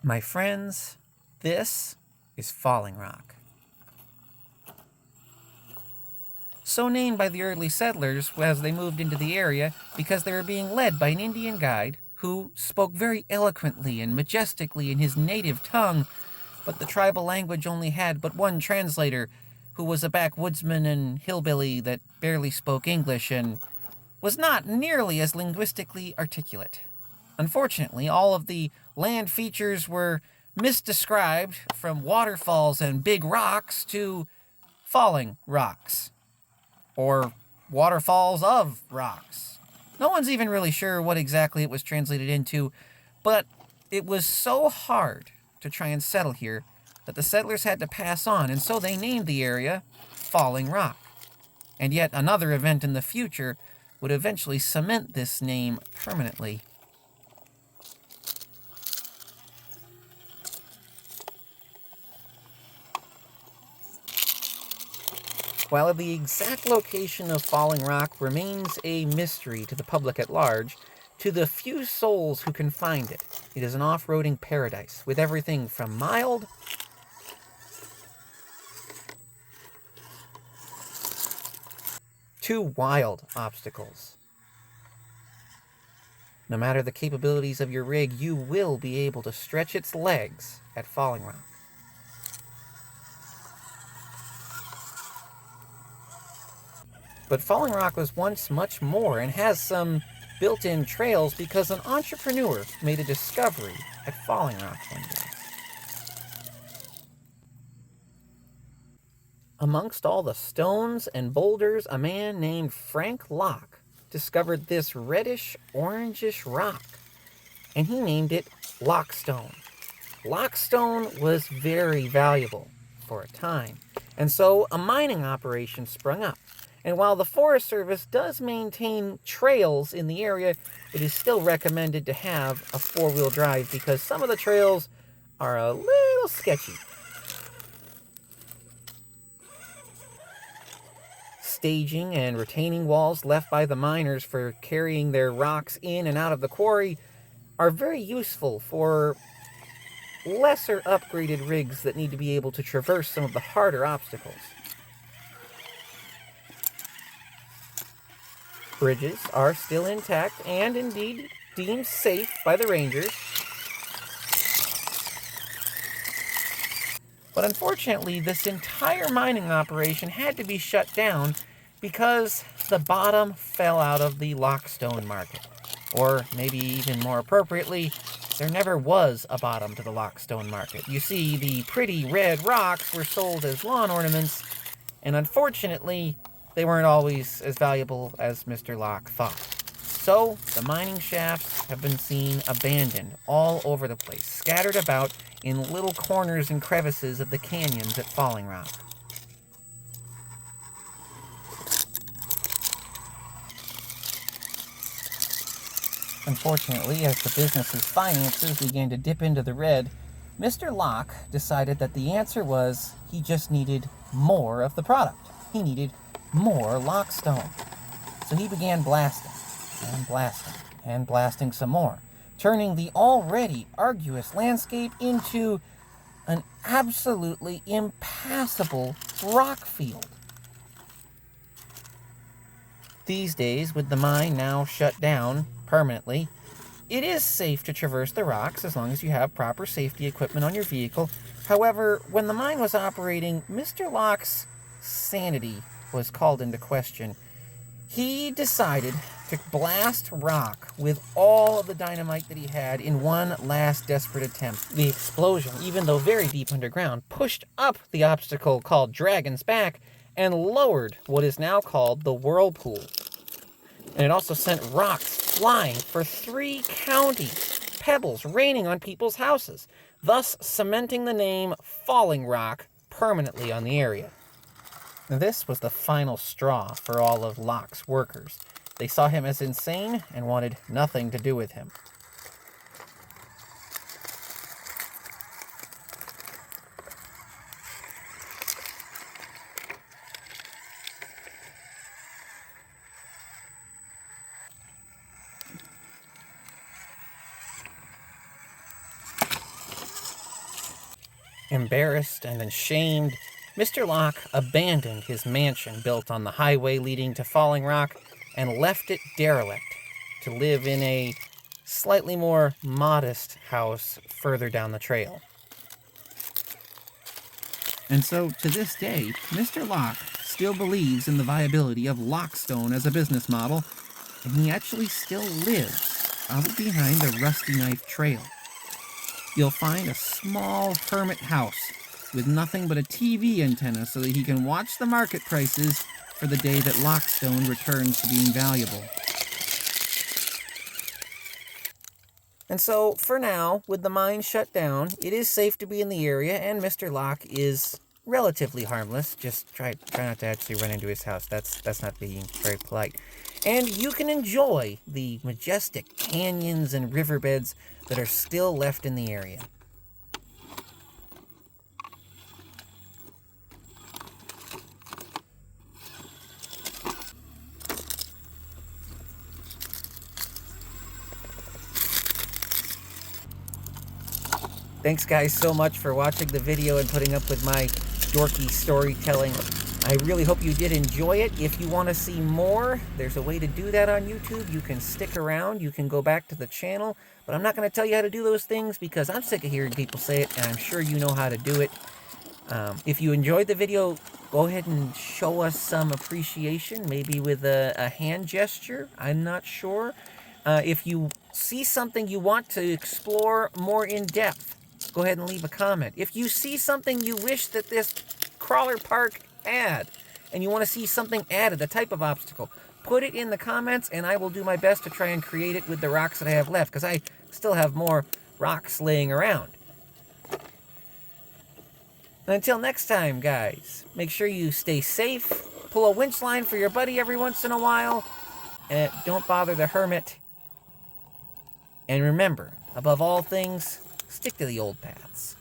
My friends, this is Falling Rock. So named by the early settlers as they moved into the area because they were being led by an Indian guide who spoke very eloquently and majestically in his native tongue, but the tribal language only had but one translator, who was a backwoodsman and hillbilly that barely spoke English and was not nearly as linguistically articulate. Unfortunately, all of the land features were misdescribed, from waterfalls and big rocks to falling rocks, or waterfalls of rocks. No one's even really sure what exactly it was translated into, but it was so hard to try and settle here that the settlers had to pass on, and so they named the area Falling Rock. And yet another event in the future would eventually cement this name permanently. While the exact location of Falling Rock remains a mystery to the public at large, to the few souls who can find it, it is an off-roading paradise with everything from mild to wild obstacles. No matter the capabilities of your rig, you will be able to stretch its legs at Falling Rock. But Falling Rock was once much more and has some built-in trails because an entrepreneur made a discovery at Falling Rock one day. Amongst all the stones and boulders, a man named Frank Locke discovered this reddish-orangish rock, and he named it Lockstone. Lockstone was very valuable for a time, and so a mining operation sprung up. And while the Forest Service does maintain trails in the area, it is still recommended to have a four-wheel drive because some of the trails are a little sketchy. Staging and retaining walls left by the miners for carrying their rocks in and out of the quarry are very useful for lesser upgraded rigs that need to be able to traverse some of the harder obstacles. Bridges are still intact and indeed deemed safe by the rangers. But unfortunately, this entire mining operation had to be shut down because the bottom fell out of the Lockstone market. Or maybe even more appropriately, there never was a bottom to the Lockstone market. You see, the pretty red rocks were sold as lawn ornaments, and unfortunately, they weren't always as valuable as Mr. Locke thought. So, the mining shafts have been seen abandoned all over the place, scattered about in little corners and crevices of the canyons at Falling Rock. Unfortunately, as the business's finances began to dip into the red, Mr. Locke decided that the answer was he just needed more of the product. He needed more Lockstone. So he began blasting, and blasting, and blasting some more, turning the already arduous landscape into an absolutely impassable rock field. These days, with the mine now shut down permanently, it is safe to traverse the rocks as long as you have proper safety equipment on your vehicle. However, when the mine was operating, Mr. Locke's sanity was called into question. He decided to blast rock with all of the dynamite that he had in one last desperate attempt. The explosion, even though very deep underground, pushed up the obstacle called Dragon's Back and lowered what is now called the Whirlpool. And it also sent rocks flying for 3 counties, pebbles raining on people's houses, thus cementing the name Falling Rock permanently on the area. This was the final straw for all of Locke's workers. They saw him as insane and wanted nothing to do with him. Embarrassed and ashamed, Mr. Locke abandoned his mansion built on the highway leading to Falling Rock and left it derelict to live in a slightly more modest house further down the trail. And so, to this day, Mr. Locke still believes in the viability of Lockstone as a business model, and he actually still lives out behind the Rusty Knife Trail. You'll find a small hermit house with nothing but a TV antenna so that he can watch the market prices for the day that Lockstone returns to being valuable. And so, for now, with the mine shut down, it is safe to be in the area, and Mr. Locke is relatively harmless. Just try not to actually run into his house. That's not being very polite. And you can enjoy the majestic canyons and riverbeds that are still left in the area. Thanks guys so much for watching the video and putting up with my dorky storytelling. I really hope you did enjoy it. If you want to see more, there's a way to do that on YouTube. You can stick around, you can go back to the channel, but I'm not going to tell you how to do those things because I'm sick of hearing people say it, and I'm sure you know how to do it. If you enjoyed the video, go ahead and show us some appreciation, maybe with a hand gesture. I'm not sure. If you see something you want to explore more in depth, go ahead and leave a comment. If you see something you wish that this crawler park had, and you want to see something added, the type of obstacle, put it in the comments, and I will do my best to try and create it with the rocks that I have left, because I still have more rocks laying around. And until next time, guys, make sure you stay safe, pull a winch line for your buddy every once in a while, and don't bother the hermit. And remember, above all things, stick to the old paths.